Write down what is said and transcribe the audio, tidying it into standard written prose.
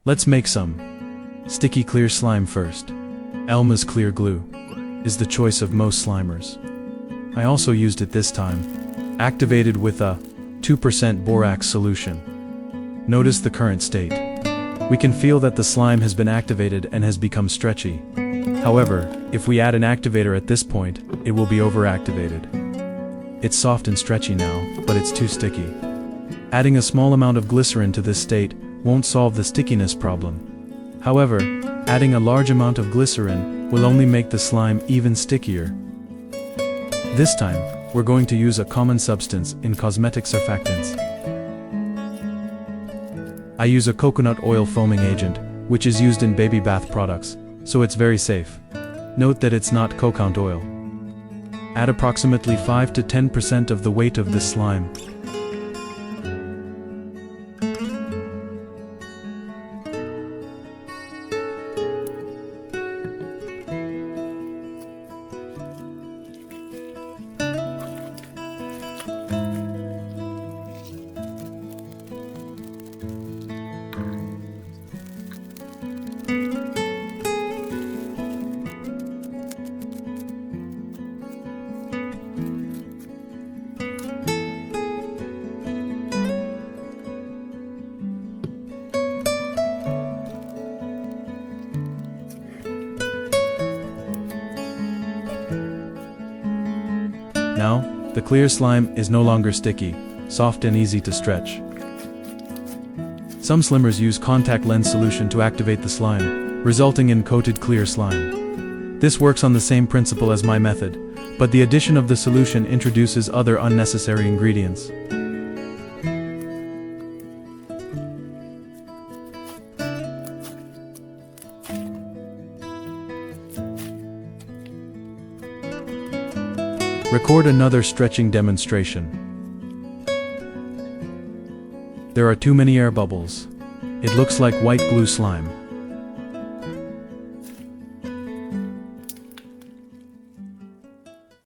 Let's make some sticky clear slime first. Elma's clear glue is the choice of most slimers. I also used it this time, activated with a 2% borax solution. Notice the current state. We can feel that the slime has been activated and has become stretchy. However, if we add an activator at this point, it will be overactivated. It's soft and stretchy now, but it's too sticky. Adding a small amount of glycerin to this state won't solve the stickiness problem. However, adding a large amount of glycerin will only make the slime even stickier. This time, we're going to use a common substance in cosmetic surfactants. I use a coconut oil foaming agent, which is used in baby bath products, so it's very safe. Note that it's not coconut oil. Add approximately 5 to 10% of the weight of this slime. Now, the clear slime is no longer sticky, soft and easy to stretch. Some slimmers use contact lens solution to activate the slime, resulting in coated clear slime. This works on the same principle as my method, but the addition of the solution introduces other unnecessary ingredients. Record another stretching demonstration. There are too many air bubbles. It looks like white glue slime.